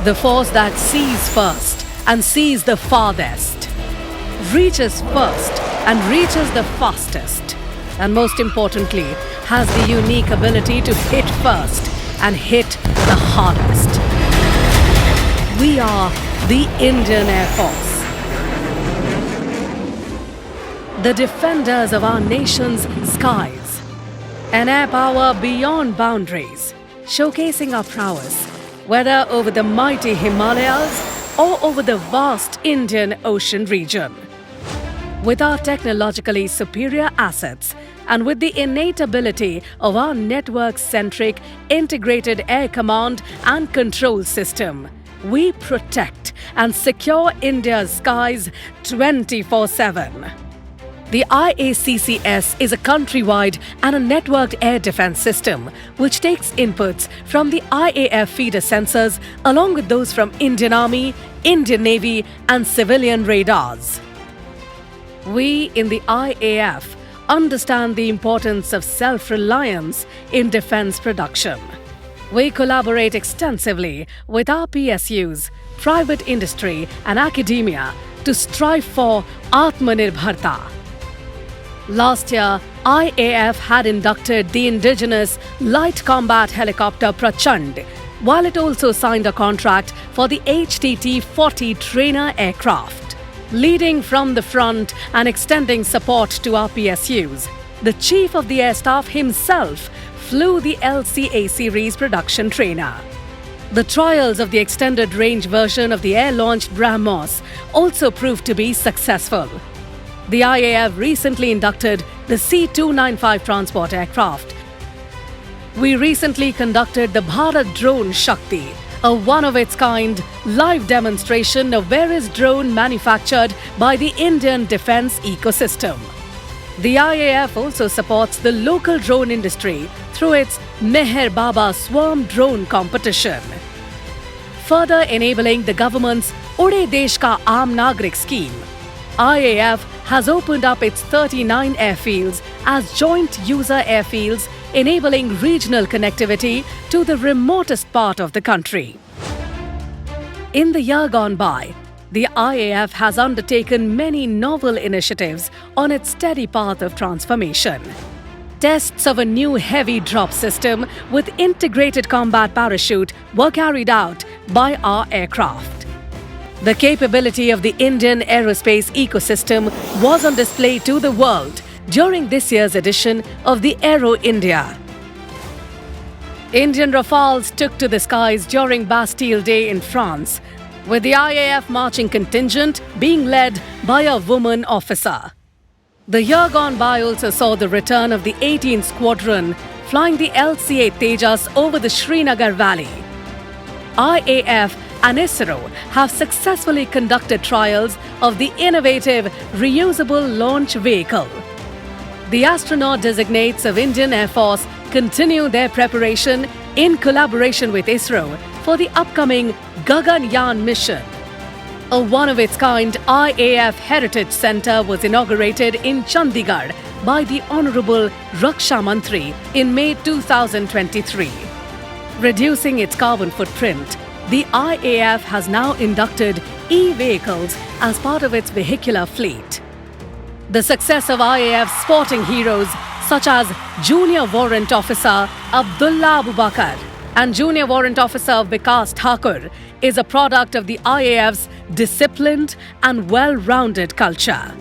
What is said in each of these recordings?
The force that sees first and sees the farthest, reaches first and reaches the fastest, and most importantly, has the unique ability to hit first and hit the hardest. We are the Indian Air Force, the defenders of our nation's skies, an air power beyond boundaries, showcasing our prowess, whether over the mighty Himalayas or over the vast Indian Ocean region. With our technologically superior assets and with the innate ability of our network-centric integrated air command and control system, we protect and secure India's skies 24/7. The IACCS is a countrywide and a networked air defense system which takes inputs from the IAF feeder sensors along with those from Indian Army, Indian Navy and civilian radars. We in the IAF understand the importance of self-reliance in defense production. We collaborate extensively with our PSUs, private industry and academia to strive for Atmanirbharta. Last year, IAF had inducted the indigenous light combat helicopter Prachand, while it also signed a contract for the HTT-40 trainer aircraft. Leading from the front and extending support to our PSUs, the Chief of the Air Staff himself flew the LCA series production trainer. The trials of the extended range version of the air-launched BrahMos also proved to be successful. The IAF recently inducted the C-295 transport aircraft. We recently conducted the Bharat Drone Shakti, a one-of-its-kind live demonstration of various drones manufactured by the Indian defense ecosystem. The IAF also supports the local drone industry through its Meher Baba Swarm Drone competition, further enabling the government's Ude Desh Ka Aam Nagrik scheme. IAF has opened up its 39 airfields as joint user airfields, enabling regional connectivity to the remotest part of the country. In the year gone by, the IAF has undertaken many novel initiatives on its steady path of transformation. Tests of a new heavy drop system with integrated combat parachute were carried out by our aircraft. The capability of the Indian aerospace ecosystem was on display to the world during this year's edition of the Aero India. Indian Rafales took to the skies during Bastille Day in France, with the IAF marching contingent being led by a woman officer. The year gone by also saw the return of the 18th Squadron flying the LCA Tejas over the Srinagar Valley. IAF and ISRO have successfully conducted trials of the innovative reusable launch vehicle. The astronaut designates of Indian Air Force continue their preparation in collaboration with ISRO for the upcoming Gaganyaan mission. A one-of-its-kind IAF Heritage Centre was inaugurated in Chandigarh by the Honourable Raksha Mantri in May 2023. Reducing its carbon footprint, the IAF has now inducted e-vehicles as part of its vehicular fleet. The success of IAF's sporting heroes such as Junior Warrant Officer Abdullah Abubakar and Junior Warrant Officer Vikas Thakur is a product of the IAF's disciplined and well-rounded culture.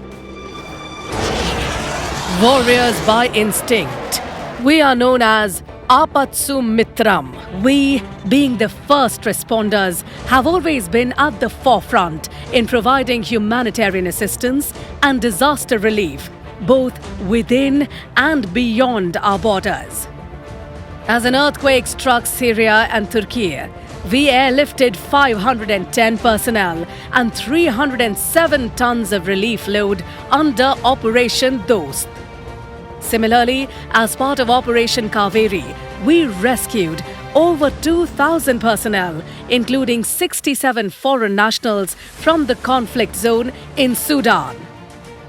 Warriors by instinct, we are known as Apatsu Mitram. We, being the first responders, have always been at the forefront in providing humanitarian assistance and disaster relief, both within and beyond our borders. As an earthquake struck Syria and Turkey, we airlifted 510 personnel and 307 tons of relief load under Operation Dost. Similarly, as part of Operation Kaveri, we rescued over 2,000 personnel, including 67 foreign nationals from the conflict zone in Sudan.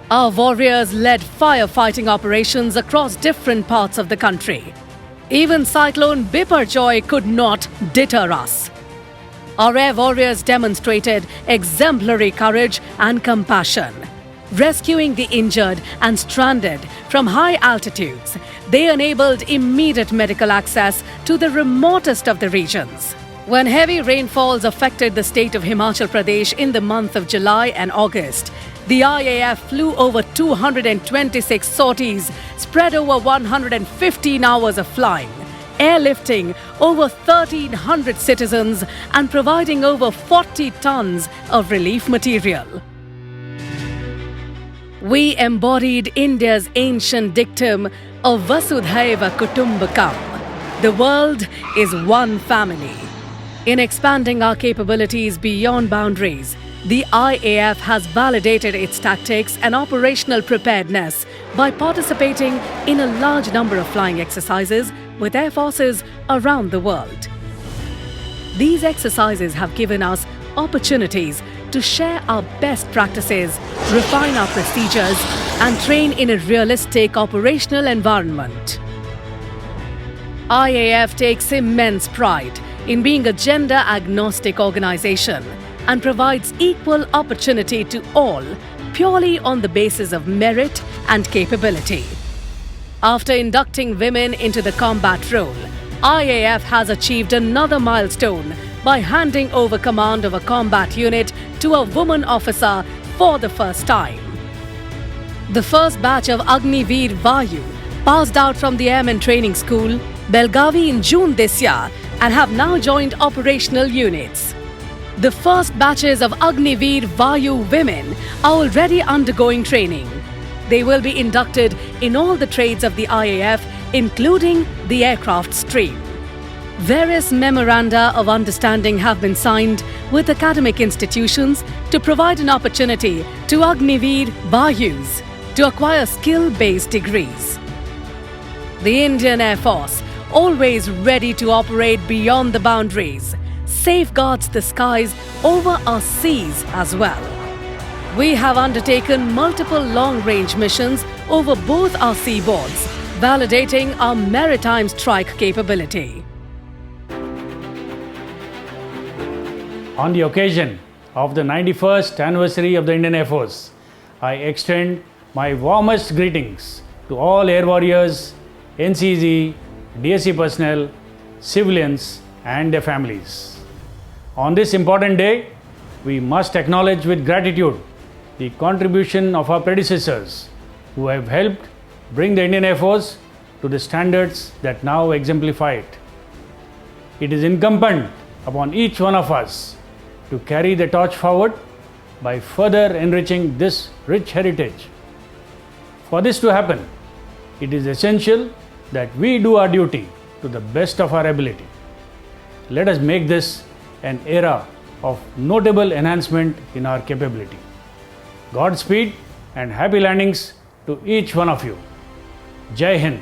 Our warriors led firefighting operations across different parts of the country. Even Cyclone Biparjoy could not deter us. our air warriors demonstrated exemplary courage and compassion. Rescuing the injured and stranded from high altitudes, they enabled immediate medical access to the remotest of the regions. When heavy rainfalls affected the state of Himachal Pradesh in the month of July and August, the IAF flew over 226 sorties, spread over 115 hours of flying, airlifting over 1,300 citizens and providing over 40 tons of relief material. We embodied India's ancient dictum of Vasudhaiva Kutumbakam. The world is one family. In expanding our capabilities beyond boundaries, the IAF has validated its tactics and operational preparedness by participating in a large number of flying exercises with air forces around the world. These exercises have given us opportunities to share our best practices, refine our procedures, and train in a realistic operational environment. IAF takes immense pride in being a gender-agnostic organization and provides equal opportunity to all purely on the basis of merit and capability. After inducting women into the combat role, IAF has achieved another milestone by handing over command of a combat unit to a woman officer for the first time. The first batch of Agniveer Vayu passed out from the Airmen Training School, Belgavi in June this year and have now joined operational units. The first batches of Agniveer Vayu women are already undergoing training. They will be inducted in all the trades of the IAF, including the aircraft stream. Various memoranda of understanding have been signed with academic institutions to provide an opportunity to Agniveer Vayus to acquire skill-based degrees. The Indian Air Force, always ready to operate beyond the boundaries, safeguards the skies over our seas as well. We have undertaken multiple long-range missions over both our seaboards, validating our maritime strike capability. On the occasion of the 91st anniversary of the Indian Air Force, I extend my warmest greetings to all Air Warriors, NCZ, DSC personnel, civilians and their families. On this important day, we must acknowledge with gratitude the contribution of our predecessors who have helped bring the Indian Air Force to the standards that now exemplify it. It is incumbent upon each one of us to carry the torch forward by further enriching this rich heritage. For this to happen, it is essential that we do our duty to the best of our ability. Let us make this an era of notable enhancement in our capability. Godspeed and happy landings to each one of you. Jai Hind.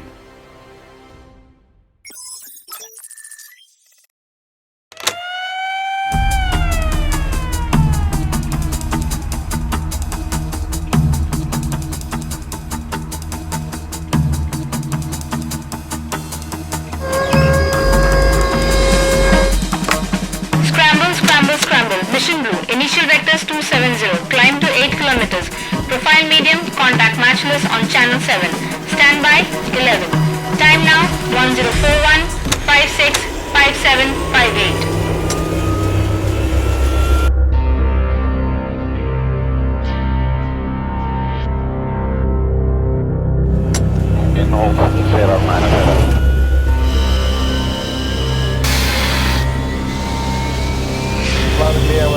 Mission Blue, initial vectors 270, climb to 8 kilometers. Profile medium, contact matchless on channel 7. Standby 11. Time now 1041 56 57 58.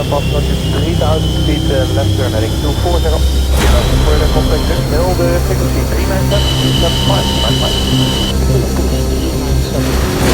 Approximately 3000 feet left turn heading 240. Further contact signal, the frequency 397, 75.